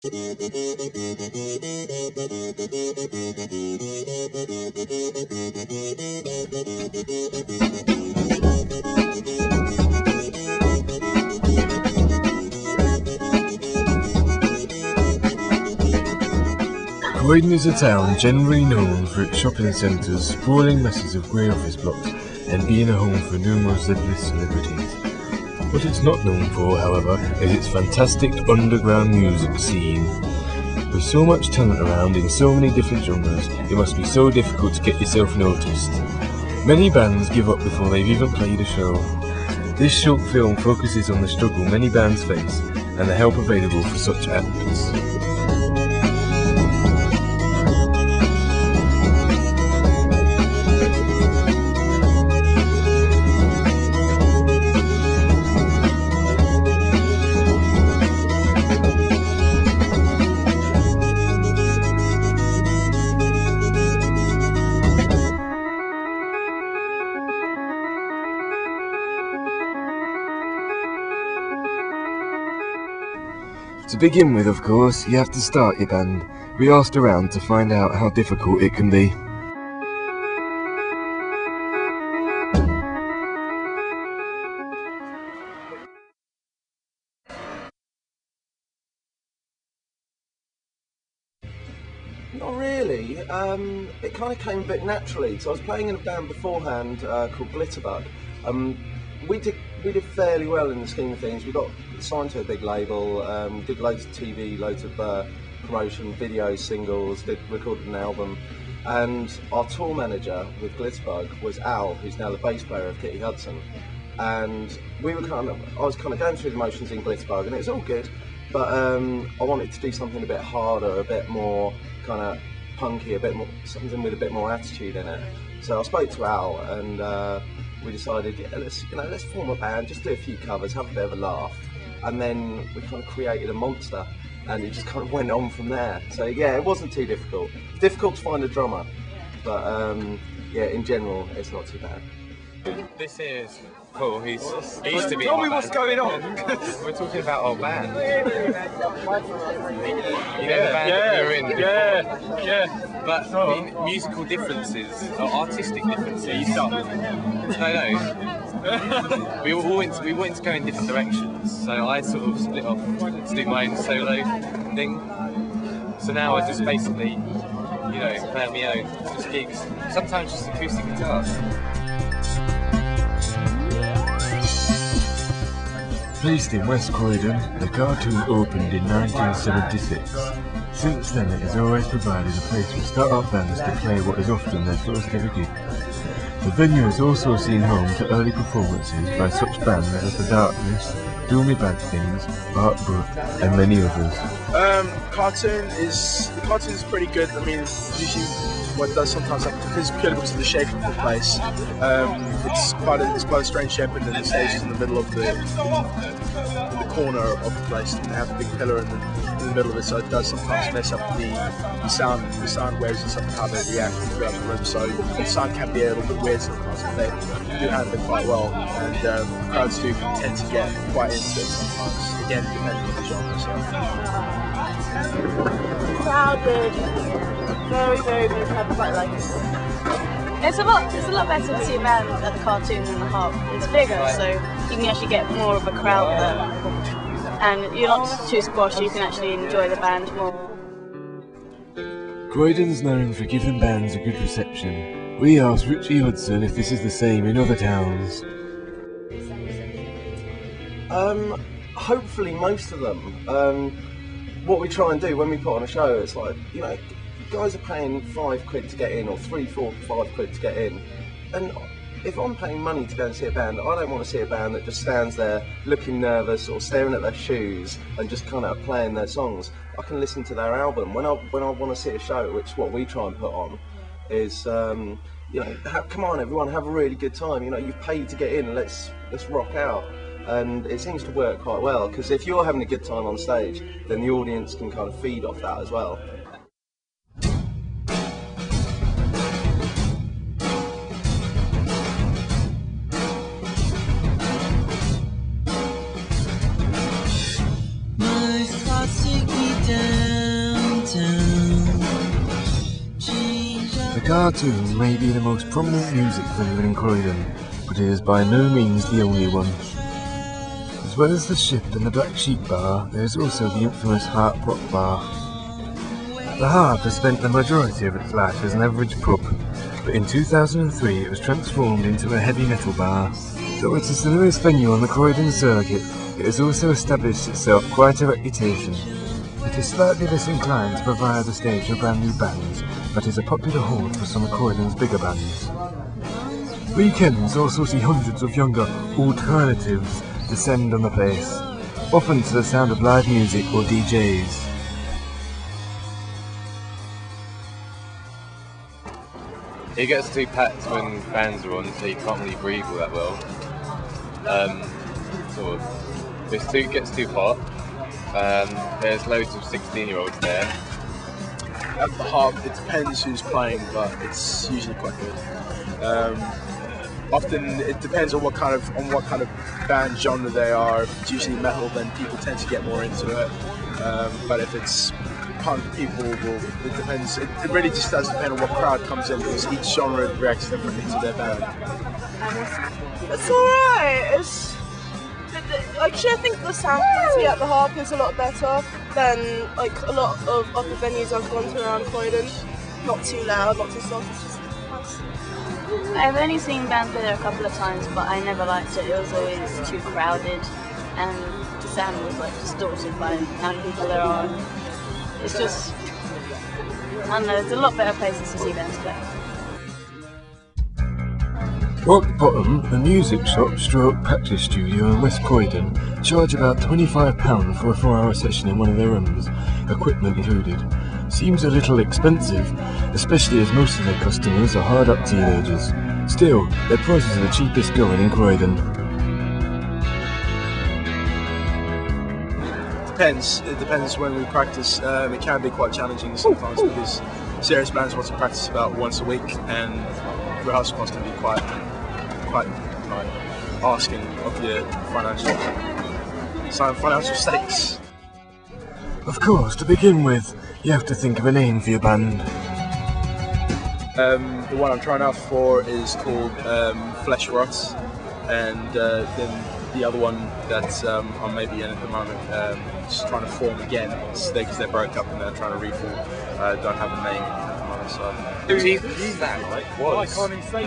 Croydon is a town generally known for its shopping centres, sprawling masses of grey office blocks, and being a home for numerous celebrities. What it's not known for, however, is its fantastic underground music scene. With so much talent around in so many different genres, it must be so difficult to get yourself noticed. Many bands give up before they've even played a show. This short film focuses on the struggle many bands face and the help available for such acts. To begin with, of course, you have to start your band. We asked around to find out how difficult it can be. Not really. It kind of came a bit naturally. So I was playing in a band beforehand called Glitterbug. We did fairly well in the scheme of things. We got signed to a big label, did loads of TV, loads of promotion, videos, singles, recorded an album. And our tour manager with Glitterbug was Al, who's now the bass player of Kitty Hudson. And I was kind of going through the motions in Glitterbug, and it was all good. But I wanted to do something a bit harder, a bit more kind of punky, something with a bit more attitude in it. So I spoke to Al, and we decided, yeah, let's form a band, just do a few covers, have a bit of a laugh, and then we kind of created a monster, and it just kind of went on from there. So yeah, it wasn't too difficult. Difficult to find a drummer, but yeah, in general, it's not too bad. This here is Paul. He used to be. Tell me what's going on. We're talking about our band. You know the band that we were in before? Yeah. But I mean, musical differences, or artistic differences. No. we went to go in different directions. So I sort of split off to do my own solo thing. So now I just basically, play on my own, just gigs. Sometimes just acoustic guitars. Based in West Croydon, the cartoon opened in 1976. Since then it has always provided a place for start-up bands to play what is often their first ever gig. The venue has also seen home to early performances by such bands as The Darkness, Do Me Bad Things, Art Brook, and many others. Cartoon is pretty good. I mean, usually what it does sometimes, because because of the shape of the place, it's quite a strange shape, and the stage is in the middle of the corner of the place, and they have a big pillar in the middle of it, so it does sometimes mess up the sound waves and stuff, how they react throughout the room. So the sound can be a little bit weird sometimes, but they do handle it quite well, and crowds do tend to get quite into it sometimes. Again, depending on the genre. Crowded, very big. I quite like it. It's a lot better to see a band at the cartoon than the Hub. It's bigger, so you can actually get more of a crowd there, and you're not too squashed. You can actually enjoy the band more. Croydon's known for giving bands a good reception. We asked Richie Hudson if this is the same in other towns. Hopefully most of them. What we try and do when we put on a show, it's like, guys are paying £5 to get in, or £3, £4, £5 to get in, and if I'm paying money to go and see a band, I don't want to see a band that just stands there looking nervous or staring at their shoes and just kind of playing their songs. I can listen to their album. When I want to see a show, which is what we try and put on, is come on everyone, have a really good time. You've paid to get in, let's rock out. And it seems to work quite well, because if you're having a good time on stage, then the audience can kind of feed off that as well. My thoughts take me down. The Cartoon may be the most prominent music venue in Croydon, but it is by no means the only one. As well as the Ship and the Black Sheep Bar, there is also the infamous Harp Rock Bar. The Harp has spent the majority of its life as an average pub, but in 2003 it was transformed into a heavy metal bar. Though it is the newest venue on the Croydon circuit, it has also established itself quite a reputation. It is slightly less inclined to provide a stage for brand new bands, but is a popular haunt for some of Croydon's bigger bands. Weekends also see hundreds of younger alternatives descend on the place, often to the sound of live music or DJs. It gets too packed when bands are on, so you can't really breathe all that well. It gets too hot. There's loads of 16-year-olds there. At the Harp, it depends who's playing, but it's usually quite good. Often it depends on what kind of band genre they are. If it's usually metal, then people tend to get more into it. But if it's punk, people will. It depends. It really just does depend on what crowd comes in, because each genre reacts differently to their band. It's alright. Actually, I think the sound quality at the Harp is a lot better than like a lot of other venues I've gone to around Croydon. Not too loud, not too soft. It's just nice. I've only seen bands there a couple of times, but I never liked it. It was always too crowded, and the sound was like distorted by how many people there are. It's just, I don't know, there's a lot better places to see bands play. Rock Bottom, a music shop stroke practice studio in West Croydon, charge about £25 for a 4-hour session in one of their rooms, equipment included. Seems a little expensive, especially as most of their customers are hard-up teenagers. Still, their prices are the cheapest going in Croydon. It depends when we practice. It can be quite challenging sometimes because serious bands want to practice about once a week, and rehearsal costs can be quite like asking of your financial stakes. Of course, to begin with, you have to think of a name for your band. The one I'm trying out for is called Flesh Rots, and then the other one that I'm maybe in at the moment, just trying to form again, because they broke up and they're trying to reform. Don't have a name at the moment, so. Was the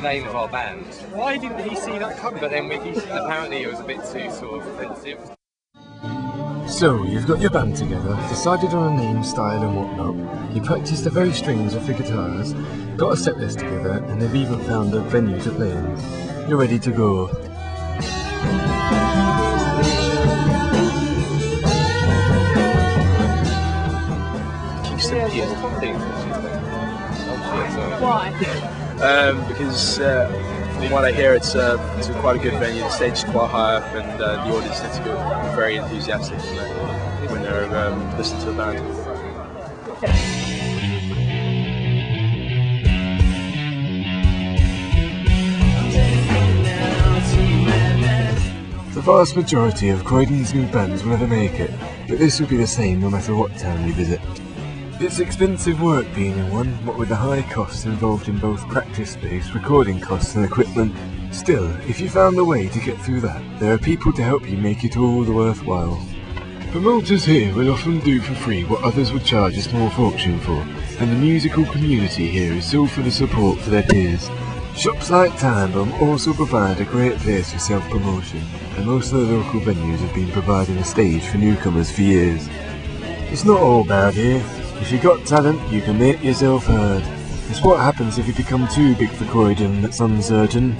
name of our band. Why didn't he see that coming? But then apparently it was a bit too sort of offensive. So, you've got your band together, decided on a name, style and whatnot, you practiced the very strings off your guitars, got a set list together, and they've even found a venue to play in. You're ready to go. Why? Because from what I hear, it's quite a good venue. The stage is quite high up, and the audience tends to be very enthusiastic when they're listening to the band. The vast majority of Croydon's new bands will never make it, but this will be the same no matter what town you visit. It's expensive work being in one, what with the high costs involved in both practice space, recording costs and equipment. Still, if you found a way to get through that, there are people to help you make it all the worthwhile. Promoters here will often do for free what others would charge a small fortune for, and the musical community here is so full of support for their peers. Shops like Timebomb also provide a great place for self-promotion, and most of the local venues have been providing a stage for newcomers for years. It's not all bad here. If you've got talent, you can make yourself heard. It's what happens if you become too big for Croydon that's uncertain.